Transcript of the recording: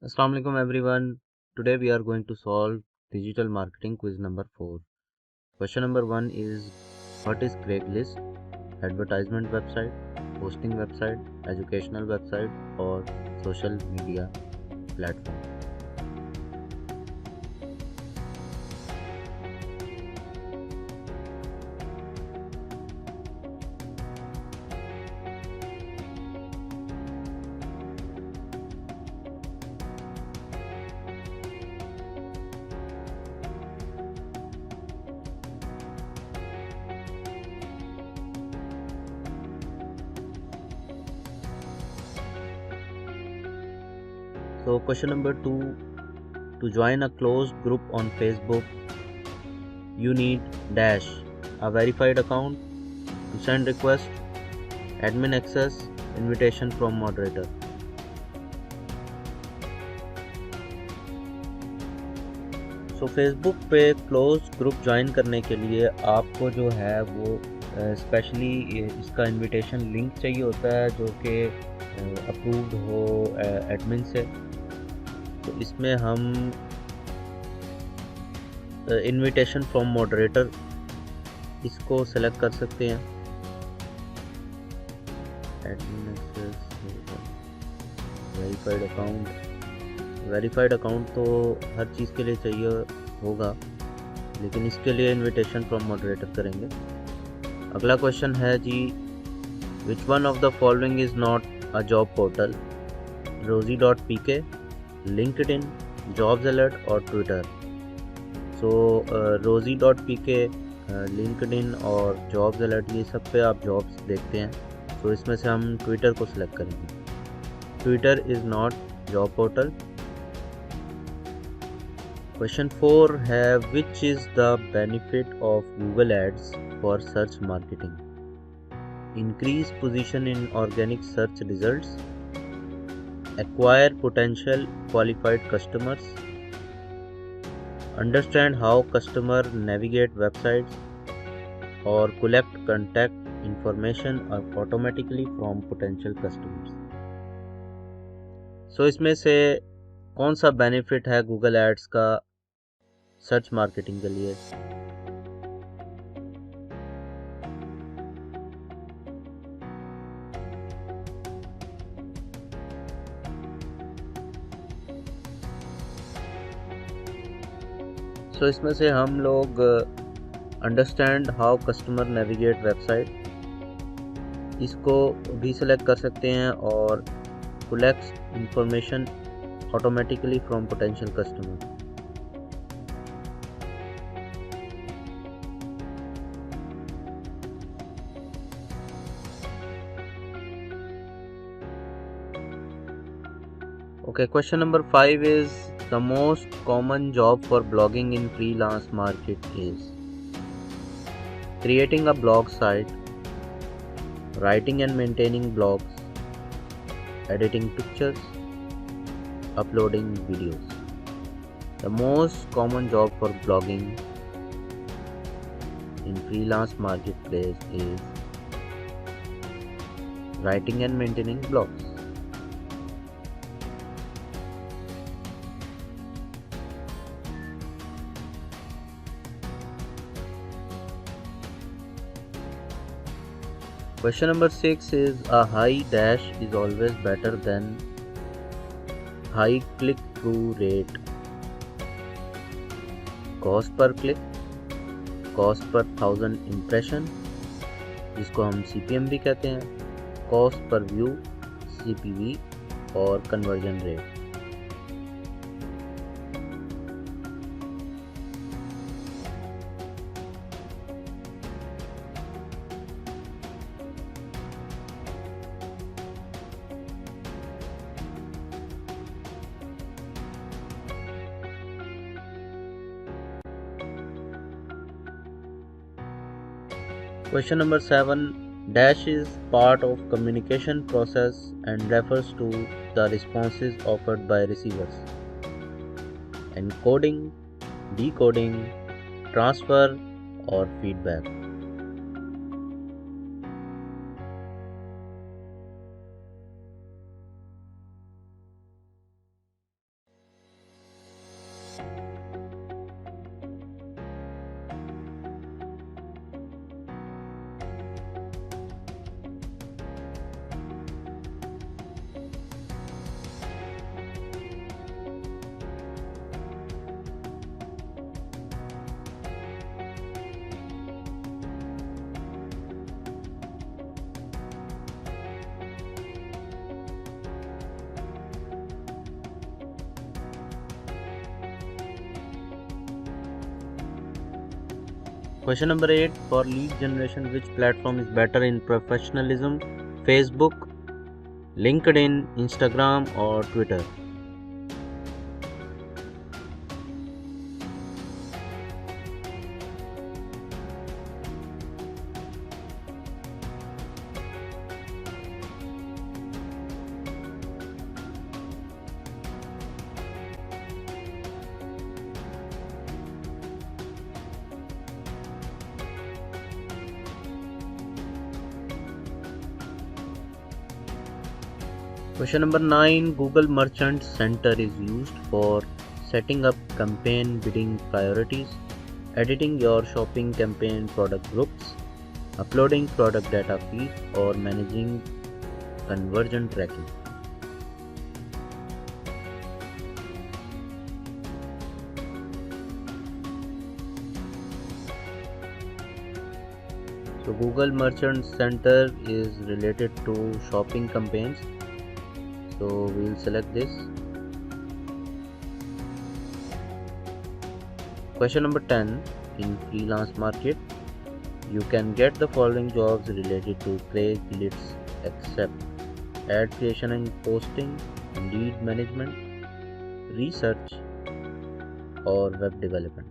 Assalamu alaikum everyone. Today we are going to solve digital marketing quiz number 4. Question number 1 is, what is Craigslist? Advertisement website, hosting website, educational website or social media platform? So question number 2, to join a closed group on Facebook, you need dash a verified account, to send request, admin access, invitation from moderator. तो Facebook पे close group join करने के लिए आपको जो है वो specially इसका इनविटेशन लिंक चाहिए होता है जो कि अप्रूव्ड हो एडमिन से। तो इसमें हम इनविटेशन फ्रॉम मॉडरेटर इसको सेलेक्ट कर सकते हैं। Admin access, verified account. Verified account तो हर चीज़ के लिए चाहिए होगा, लेकिन इसके लिए इनविटेशन फ्रॉम मॉडरेटर करेंगे। अगला क्वेश्चन है जी, which one of the following is not a job portal? rosie.pk, LinkedIn, jobs alert और ट्विटर। सो rosie.pk, लिंक्डइन और जॉब्स अलर्ट, ये सब पे आप जॉब्स देखते हैं। तो इसमें से हम ट्विटर को सिलेक्ट करेंगे। Twitter is not job portal. Question 4 है, which is the benefit of Google Ads for search marketing? Increase position in organic search results, acquire potential qualified customers, understand how customer navigate websites, or collect contact information automatically from potential customers. So इसमें से कौन सा benefit है Google ads का search marketing के लिए? सो इसमें से हम लोग understand how customer navigate website इसको भी सिलेक्ट कर सकते हैं, और collect information automatically from potential customer. Okay, question number 5 is, the most common job for blogging in freelance market is creating a blog site, writing and maintaining blogs, editing pictures, uploading videos. The most common job for blogging in freelance marketplace is writing and maintaining blogs. Question number 6 is, a high dash is always better than high click-through rate. Cost per click, cost per 1000 impression, जिसको हम CPM भी कहते हैं, cost per view, CPV और conversion rate. Question number 7, dash is part of communication process and refers to the responses offered by receivers. Encoding, decoding, transfer or feedback. Question number 8, for lead generation, which platform is better in professionalism? Facebook, LinkedIn, Instagram or Twitter? Question number 9, Google Merchant Center is used for setting up campaign bidding priorities, editing your shopping campaign product groups, uploading product data feeds, or managing conversion tracking. So Google Merchant Center is related to shopping campaigns. So we will select this. Question number 10, in freelance market, you can get the following jobs related to Craigslist except ad creation and posting, lead management, research or web development.